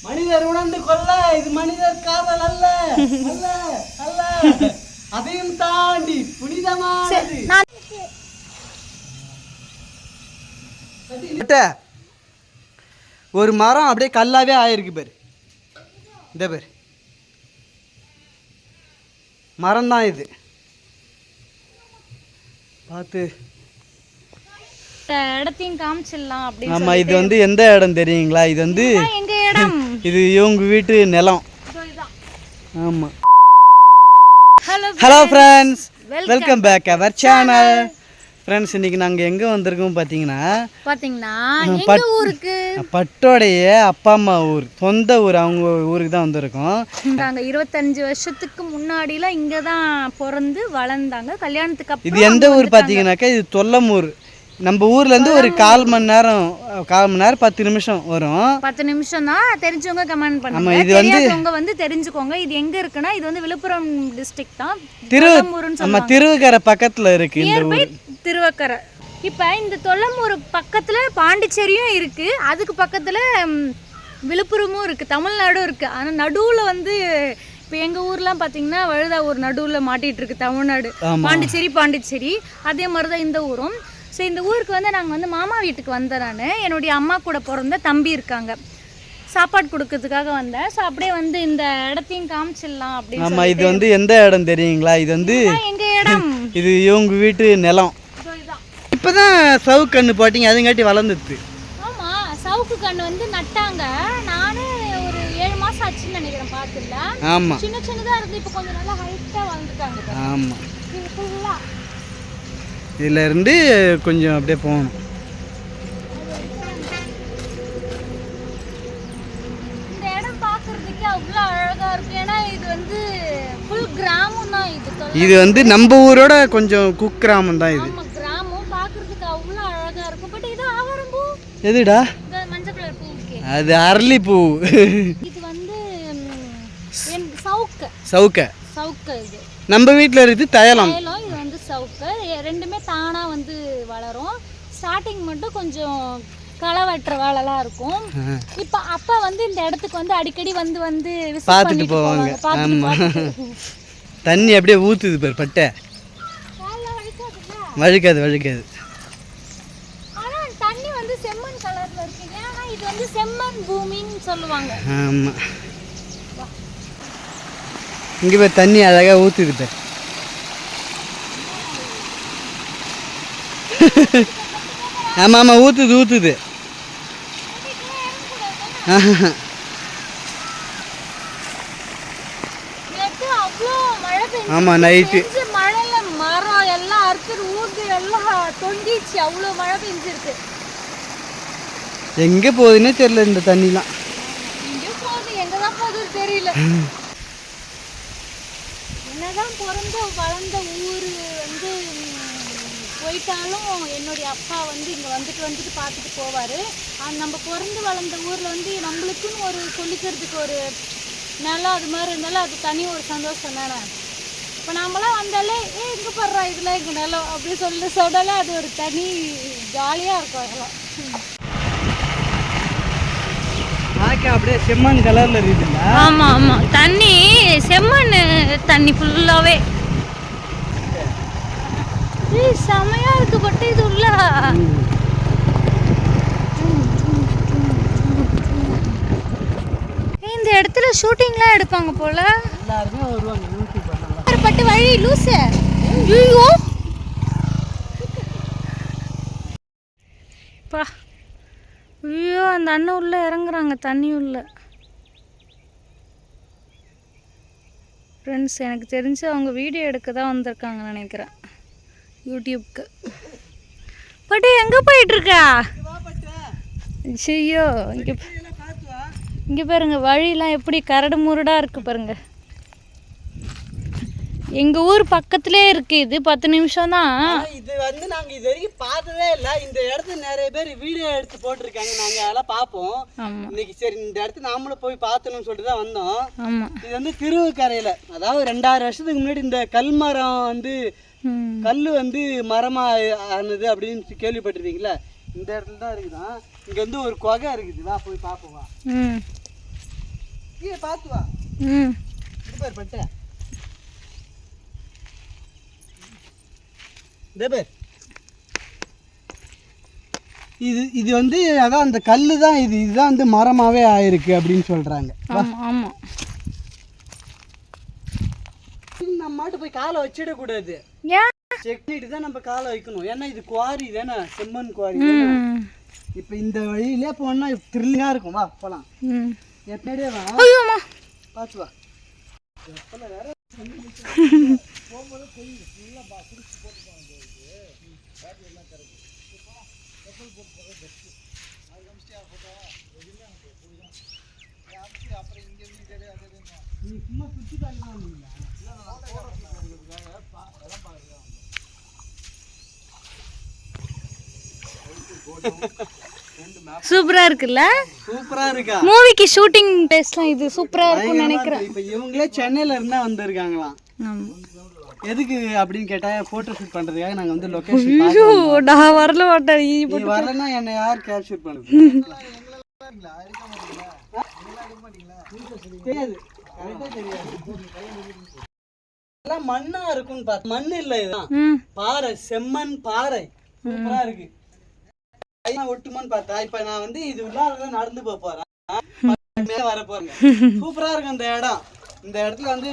மனிதர் உணர்ந்து கொள்ள இது மனிதர் காதல் அல்ல அல்ல அல்ல, அதையும் தாண்டி புனிதமானது. ஒரு மரம் அப்படியே கல்லாவே ஆயிருக்கு பேர். இந்த பேர் மரம் தான் இது. பார்த்து இடத்தையும் காமிச்சிடலாம் அப்படி. ஆமா, இது வந்து எந்த இடம் தெரியுங்களா? இது வந்து எங்க இடம், இது இவங்க வீட்டு நிலம். ஆமா. Hello friends, welcome back our channel. Friends, இன்னைக்கு நாங்கள் எங்கே வந்திருக்கோம் பார்த்தீங்கன்னா எங்க ஊருக்கு பட்டோடைய அப்பா அம்மா ஊர், சொந்த ஊர், அவங்க ஊருக்கு தான் வந்திருக்கோம். நாங்கள் 25 வருஷத்துக்கு முன்னாடிலாம் இங்கே தான் பிறந்து வளர்ந்தாங்க. கல்யாணத்துக்கு அப்புறம் இது எந்த ஊர் பார்த்தீங்கன்னாக்கா, இது தொல்லமூர். நம்ம ஊர்லேருந்து ஒரு 1/4 மணி நேரம் 10 நிமிஷம் வரும். 10 நிமிஷம் தான். தெரிஞ்சவங்க கமெண்ட் பண்ணுங்க, இது வந்து தெரியாதவங்க வந்து தெரிஞ்சுக்கோங்க. இது எங்க இருக்குன்னா, இது வந்து விழுப்புரம் டிஸ்ட்ரிக்ட் தான். திருவக்கரை பக்கத்தில் இருக்கு இந்த ஊர். திருவக்கரை. இப்போ இந்த தொல்லமூர் பக்கத்தில் பாண்டிச்சேரியும் இருக்கு, அதுக்கு பக்கத்தில் விழுப்புரமும் இருக்கு, தமிழ்நாடும் இருக்கு. ஆனால் நடுவில் வந்து இப்போ எங்கள் ஊர்லாம் பார்த்தீங்கன்னா வழுதாவூர் நடுவில் மாட்டிகிட்டு இருக்கு தமிழ்நாடு. பாண்டிச்சேரி அதே மாதிரி தான் இந்த ஊரும். ஸோ இந்த ஊருக்கு வந்து நாங்கள் வந்து மாமா வீட்டுக்கு வந்தேன். நான் என்னுடைய அம்மா கூட பிறந்த தம்பி இருக்காங்க, சாப்பாடு கொடுக்கறதுக்காக வந்தேன். ஸோ அப்படியே வந்து இந்த இடத்தையும் காமிச்சிடலாம் அப்படின்னு. ஆமாம், இது வந்து எந்த இடம் தெரியுங்களா? இது வந்து எங்கள் இடம், இது இவங்க வீட்டு நிலம். இப்போ தான் சவுக்கு கன்று போட்டிங்க, அதுங்காட்டி வளர்ந்துது. ஆமாம், சவுக்கு கன்று வந்து நட்டாங்க. நானே ஒரு 7 மாதம் ஆச்சுன்னு நினைக்கிறேன், பார்த்துல. ஆமாம், சின்ன சின்னதாக இருந்து இப்போ கொஞ்சம் நல்லா ஹைட்டாக வளர்ந்துட்டாங்க. ஆமாம், இதில் இருந்து கொஞ்சம் அப்படியே போகணும். இந்த இடம் பார்க்கறதுக்கே அவ்வளோ அழகாக இருக்கு. ஏன்னா இது வந்து ஃபுல் கிராமம் தான். இது வந்து நம்ம ஊரோட கொஞ்சம் குக்கிராமம் தான் இது. கிராமம் பார்க்கறதுக்கு அவ்வளோ அழகாக இருக்கும். பட் இது ஆவரம்பூ. எதுடா? மஞ்சள் கலர் பூ இருக்கு, அது அரளிப்பூ. இது வந்து சவுக்கு. இது நம்ம வீட்டில் இருக்குது தைலம். இது வந்து சவுக்கு. ரெண்டுமே தானாக வந்து வளரும். ஸ்டார்டிங் மட்டும் கொஞ்சம் களை வெட்டுற வேலைலாம் இருக்கும். இப்போ அப்பா வந்து இந்த இடத்துக்கு வந்து அடிக்கடி வந்து பார்த்துட்டு போவாங்க. ஆமாம், தண்ணி அப்படியே ஊற்றுது பேர் பட்டை. வழுக்காது. ஆனால் தண்ணி வந்து செம்மண் கலரில் இருக்கு. ஏன்னா இது வந்து செம்மண் பூமின்னு சொல்லுவாங்க. ஆமாம், இங்கே போய் தண்ணி அழகாக ஊற்றுது பேர். ஆமாம், ஊற்றுது. ஆமாம், நைட்டு மழையில மரம் எல்லாம் அறுத்து ஊர்ந்து எல்லாம் தொங்கிச்சு. அவ்வளோ மழை பெஞ்சிருக்கு. எங்கே போகுதுன்னே தெரியல இந்த தண்ணிலாம். எங்கே தான் போகுதுன்னு தெரியல. என்னதான் பிறந்து வளர்ந்த ஊர் வந்து போயிட்டாலும் என்னுடைய அப்பா வந்து இங்கே வந்துட்டு பார்த்துட்டு போவார். நம்ம பிறந்து வளர்ந்த ஊரில் வந்து நம்மளுக்குன்னு ஒரு சொல்லிக்கிறதுக்கு ஒரு நிலம் அது மாதிரி இருந்தாலும் அது தனி ஒரு சந்தோஷம் தானே. இப்போ நம்மளாம் வந்தாலே எங்கே போடுறா இதில் எங்கள் நிலம் அப்படி சொல்லலை, அது ஒரு தனி ஜாலியாக இருக்கும். அதெல்லாம் அப்படியே செம்மண் கலரில் இருக்குதுல்ல? ஆமாம், தண்ணி செம்மண் தண்ணி ஃபுல்லாகவே செமையா இருக்கு. பட்டு இது உள்ள இந்த இடத்துல ஷூட்டிங்லாம் எடுப்பாங்க போல. எல்லாருமே வருவாங்க. பட்டு வழி லூசு. ஐயோ பா, ஐயோ அந்த அண்ணன் உள்ள இறங்குறாங்க தண்ணி உள்ள. ஃப்ரெண்ட்ஸ், எனக்கு தெரிஞ்சு அவங்க வீடியோ எடுக்க தான் வந்திருக்காங்கன்னு நினைக்கிறேன், யூடியூப்க்கு. பட்டு எங்கே போயிட்டுருக்கா? ஐயோ, இங்கே பாருங்க, வழியெலாம் எப்படி கரடு முரடாக இருக்குது பாருங்க. எங்கள் ஊர் பக்கத்துலேயே இருக்குது. இது 10 நிமிஷம் தான். இது வந்து நாங்கள் இது வரைக்கும் பார்த்ததே இல்லை. இந்த இடத்துல நிறைய பேர் வீடியோ எடுத்து போட்டிருக்காங்க, நாங்கள் அதெல்லாம் பார்ப்போம். இன்னைக்கு சரி இந்த இடத்துல நாமளும் போய் பார்த்தணும்னு சொல்லிட்டு தான் வந்தோம். ஆமாம், இது வந்து திருவக்கரையில், அதாவது 2000 வருஷத்துக்கு முன்னாடி இந்த கல் மரம் வந்து கல் வந்து மரமாக ஆனது அப்படின்னு கேள்விப்பட்டிருக்கீங்களா? இந்த இடத்துல தான் இருக்குதான். இங்கே வந்து ஒரு குகை இருக்குது, வா போய் பார்ப்போம். வா. பட்டு பார்த்து வா. இது பாரு பட்டு. இதே பாரு. இது வந்து அதான் அந்த கல்லு தான் இதுதான் வந்து மரமாவே ஆயிருக்கு அப்படின்னு சொல்றாங்க. ஆமா நம்ம மாட்டு போய் காலை வச்சிட கூடாது. ஏன்? செக் பண்ணிட்டு தான் நம்ம காலை வைக்கணும். ஏன்னா இது குவாரி தானே, செம்மண் குவாரி தானே. இப்போ இந்த வழியிலே போனா த்ரில்லிங்கா இருக்கும். வா போலாம். எப்படியே வா. ஐயோமா பாத்து வா. எப்பல வேற போகும்போது போய் ஃபுல்லா குடிச்சு போட்டு போங்க. பாத்து எல்லாம் கரெக்ட். எப்பல் போட்டு போக பெஸ்ட். அது கம்ஸ்டியா போட்டா எதுல அங்க புரியுதா? யாருக்கு அப்புறம் இங்க இருந்து தெரியாது. நீ சும்மா சுத்தி பார்க்கலாம் நீங்க. சூப்பரா இருக்குல்ல? சூப்பரா இருக்கா? மூவிக்கு ஷூட்டிங் பிளேஸ்லாம் இது சூப்பரா இருக்கும்னு நினைக்கிறேன். இப்போ இவங்களே சென்னையில இருந்தா வந்திருக்காங்களாம். எதுக்கு அப்படின்னு கேட்டா போட்டோ ஷூட் பண்றதுக்காக நாங்க வந்து லொகேஷன் பார்த்தோம். நான் வரல மாட்டேன். நீ வரலன்னா என்ன யார் கேப்சர் பண்ணுது? தெரியாது. கரெக்ட்டா தெரியாது. எல்லாம் மண்ணா இருக்கும்னு பார்த்தா மண் இல்ல, இதுதான் பாறை, செம்மண் பாறை. சூப்பரா இருக்கு. ஒட்டுமான்னு பார்த்தா இப்ப நான் வந்து இது உள்ளார நடந்து போறேன், வர போறேங்க. சூப்பரா இருக்கு அந்த இடம். இந்த இடத்துல வந்து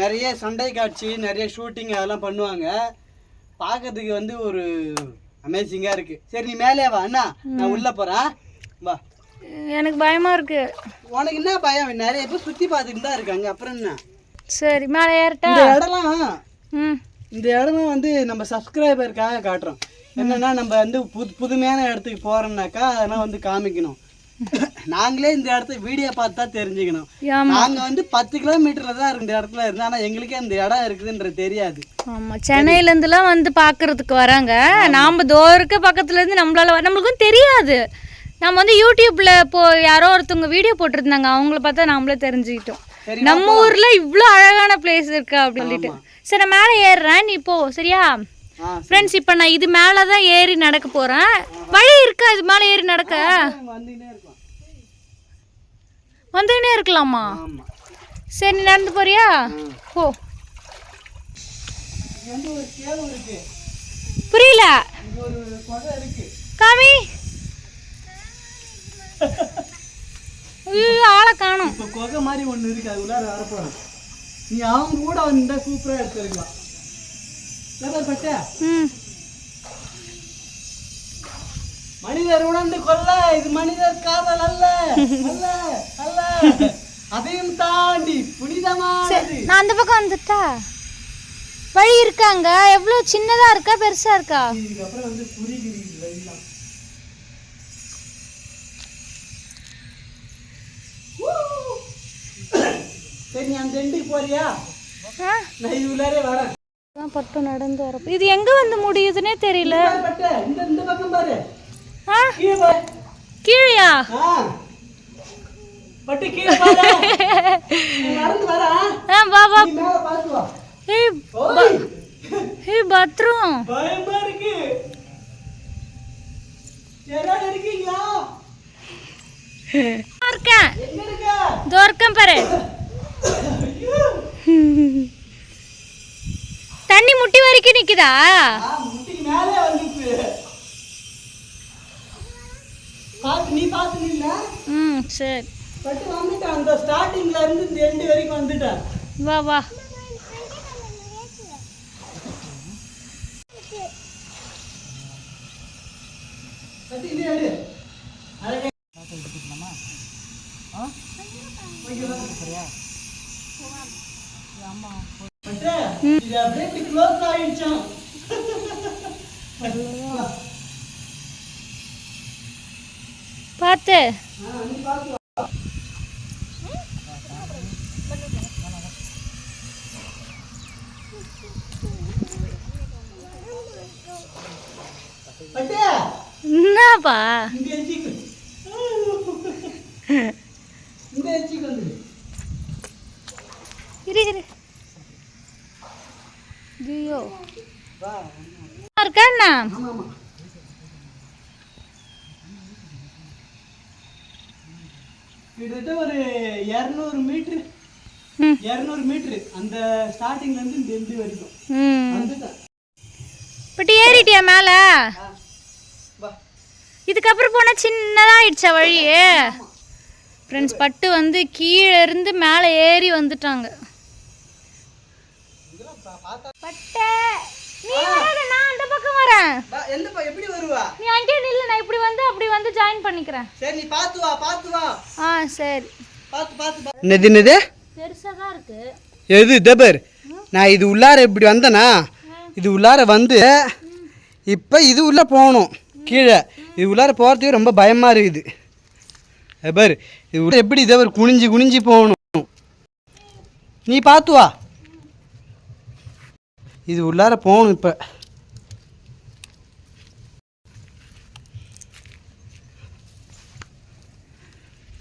நிறைய சண்டை காட்சி, நிறைய ஷூட்டிங் அதெல்லாம் பண்ணுவாங்க. பார்க்கறதுக்கு வந்து ஒரு அமேசிங்கா இருக்கு. சரி நீ மேலே வா அண்ணா, நான் உள்ள போறேன். வா. எனக்கு பயமா இருக்கு. உனக்கு என்ன பயம்? நிறைய பேர் சுத்தி பார்த்துட்டு தான் இருக்காங்க. அப்புறம் என்ன? சரி மேலே ஏறட்டா? இந்த இடம் வந்து நம்ம சப்ஸ்கிரைபருக்காக காட்டுறோம். என்னன்னா நம்ம வந்து புதுமையான இடத்துக்கு போறோம்னாக்கா அதெல்லாம் வந்து காமிக்கணும். நாங்களே இந்த இடத்த வீடியோ பார்த்து தான் தெரிஞ்சுக்கணும். நாங்க வந்து 10 கிலோமீட்டர்ல தான் இந்த இடத்துல இருந்தோம். ஆனா எங்களுக்கே இந்த இடம் இருக்குதுன்றது தெரியாது. ஆமா, சென்னையில இருந்துலாம் வந்து பாக்குறதுக்கு வராங்க. நாம தூரக்க பக்கத்துல இருந்து நம்மளுக்கும் தெரியாது. நம்ம வந்து யூடியூப்ல யாரோ ஒருத்தவங்க வீடியோ போட்டிருந்தாங்க, அவங்கள பார்த்தா நம்மளே தெரிஞ்சுக்கிட்டோம் நம்ம ஊர்ல இவ்வளோ அழகான பிளேஸ் இருக்கா அப்படின்னு சொல்லிட்டு. சரி நான் மேலே ஏறுறேன், நீ போ. சரியா ஃப்ரெண்ட்ஸ்? இப்போ நான் இது மேலே தான் ஏறி நடக்க போறேன். வழி இருக்கா இது மேலே ஏறி நடக்க? வந்துக்கினே இருக்கலாமா? சரி நீ நடந்து போறியா? போ. புரியல காமி. ஆளை காணும். இப்போ கொகை மாதிரி ஒன்று இருக்கு, அது உள்ளார வர போறேன். நீ அவங்க கூட வந்தா சூப்பரா எடுத்துருக்கலாம். மனிதர் உணர்ந்து கொள்ள இது மனிதர் காதல் அல்ல, அல்ல அல்ல, அதையும் தாண்டி புனிதமானது. நான் அந்த பக்கம் வந்துட்டா வழி இருக்காங்க. எவ்வளவு சின்னதா இருக்கா பெருசா இருக்கா? இதுக்கப்புறம் வந்து புரிகிறது வழிலாம். சரி நீ அந்த எண்டுக்கு போறியா? நான் இதுலாரே வரேன். பட்டு நடந்து வர. இது எங்க வந்து முடியுதுன்னே தெரியல. இந்த பக்கம் பாரு. கீழயா? பட்டு கீழே பாரு. நடந்து வர. வா வா. நீ மேல பாத்து வா. ஏய் பாத்ரூம். பயமா இருக்கு. யாராவது இருக்கீங்களா? இருக்கேன். எங்க இருக்க? தோர்க்கம் பாரு. தண்ணி முட்டி வரைக்கும் நிக்குதா? முட்டிக்கு மேலே வந்துச்சு. பாத்து நீ பாத்து நில்ல. சரி. பட்டு வந்துட்ட. அந்த ஸ்டார்டிங்ல இருந்து இந்த எண்ட் வரைக்கும் வந்துட்ட. வா வா. பட்டு இது எடு. அழகா எடுத்துக்கலாமா? ஓகே வா. சரியா? ஆமா. பட்டு இது அப்படியே க்ளோஸ் ஆயிடுச்சு. பாத்து. நீ பாத்து. பட்டு என்னப்பா? இந்த எச்சிக்கு. இந்த எச்சிக்கு வந்து. இரு. ஐயோ. வா. இருக்கேன்னா? ஆமா. கிட்டத்தட்ட ஒரு 200 மீட்டர் 200 மீட்டர் அந்த ஸ்டார்டிங்ல இருந்து இந்த எண்டு வரைக்கும் வந்துட்டேன். பட் ஏறிட்டியா மேல? வா. இதுக்கப்புறம் போனா சின்னதாயிடுச்சா வழி? ஃப்ரெண்ட்ஸ் பட்டு வந்து கீழே இருந்து மேலே ஏறி வந்துட்டாங்க. பட்டே நீ வராத, நான் அந்த பக்கம் வரேன். எப்படி வருவா? நீ அங்கே நில்லு, நான் இப்படி வந்து அப்படி வந்து ஜாயின் பண்ணிக்கிறேன். சரி நீ பாத்து வா. சரி. பாத்து என்னது பெருசா தான் இருக்கு. எது தபர்? நான் இது உள்ளார இப்படி வந்தேனா, இது உள்ளார வந்து இப்போ இது உள்ள போகணும். கீழே இது உள்ளார போகிறதுக்கு ரொம்ப பயமா இருக்குது. பாரு இது உள்ள எப்படி தபர் குனிஞ்சு போகணும். நீ பார்த்து வா. இது உள்ளார போகணும். இப்போ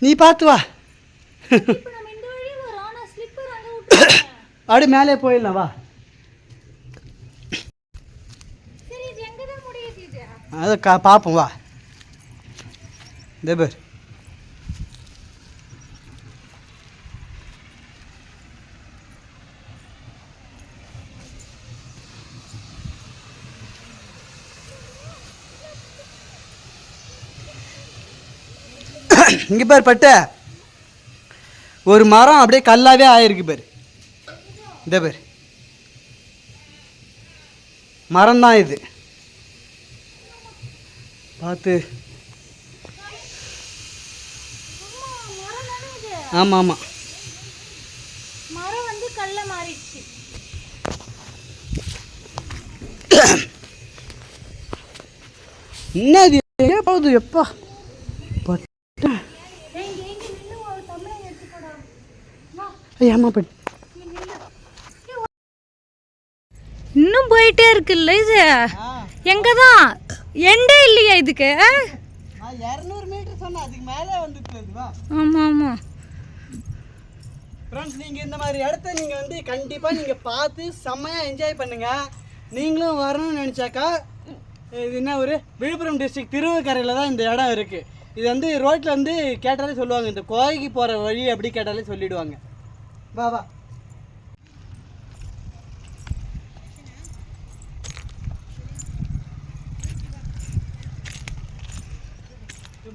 நீ பார்த்து வா. அப்படி மேலே போயிடலாம் வா. அதை பார்ப்போம் வா. தேபர் இங்கே பேர் பட்ட ஒரு மரம் அப்படியே கல்லாவே ஆயிருக்கு பேர். இந்த பேர் மரம் தான் இது. பார்த்து. ஆமாம் மரம் வந்து கல்ல மாறிடுச்சு. என்னது போகுது எப்பா. ஆமா பட் இன்னும் போயிட்டே இருக்குல்ல இது. எங்கதான் எண்டே இல்லையா இதுக்கு? 200 மீட்டர் சொன்னா அதுக்கு மேலே வந்துட்டுதுவா. ஆமா ஃப்ரெண்ட்ஸ், நீங்க இந்த மாதிரி இடத்த நீங்க வந்து கண்டிப்பா நீங்க பார்த்து செம்மையா என்ஜாய் பண்ணுங்க. நீங்களும் வரணும்னு நினைச்சாக்கா இது என்ன ஒரு விழுப்புரம் டிஸ்ட்ரிக்ட் திருவக்கரையில் தான் இந்த இடம் இருக்கு. இது வந்து ரோட்ல வந்து கேட்டாலே சொல்லுவாங்க, இந்த கோவைக்கு போற வழி அப்படி கேட்டாலே சொல்லிடுவாங்க. வா வா.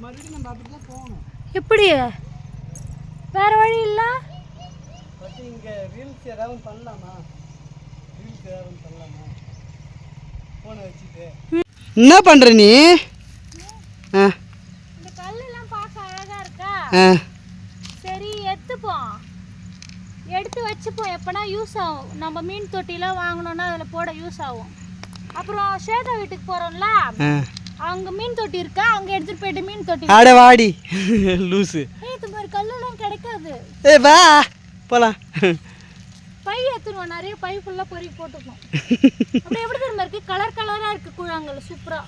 மறுபடியும் நம்ம அப்படிதான் போகணும். எப்படி? வேற வழி இல்ல. பட் இங்க ரீல்ஸ் ஏதாவது பண்ணலாமா? போனை வச்சுட்டு என்ன பண்ற நீ? இந்த கல்லு எல்லாம் பார்க்க அழகா இருக்கா? சரி எடுத்துப்போம், எடுத்து வச்சுப்போம். எப்பனா யூஸ் ஆகும். நம்ம மீன் தொட்டிலாம் வாங்கணும்னா அதில் போட யூஸ் ஆகும். அப்புறம் சேதா வீட்டுக்கு போறோம்ல, அங்க மீன் தொட்டி இருக்கா, அங்க எடுத்துட்டு போயிட்டு மீன் தொட்டி. அட வாடி லூசு. இது மாதிரி கல்லெல்லாம் கிடைக்காது. வா போலாம். பை எடுத்துருவோம், நிறைய பை ஃபுல்லா பொறுக்கி போட்டுப்போம். அப்படி எப்படி தெரியுமா இருக்கு, கலர் கலரா இருக்கு கூழாங்கல், சூப்பரா.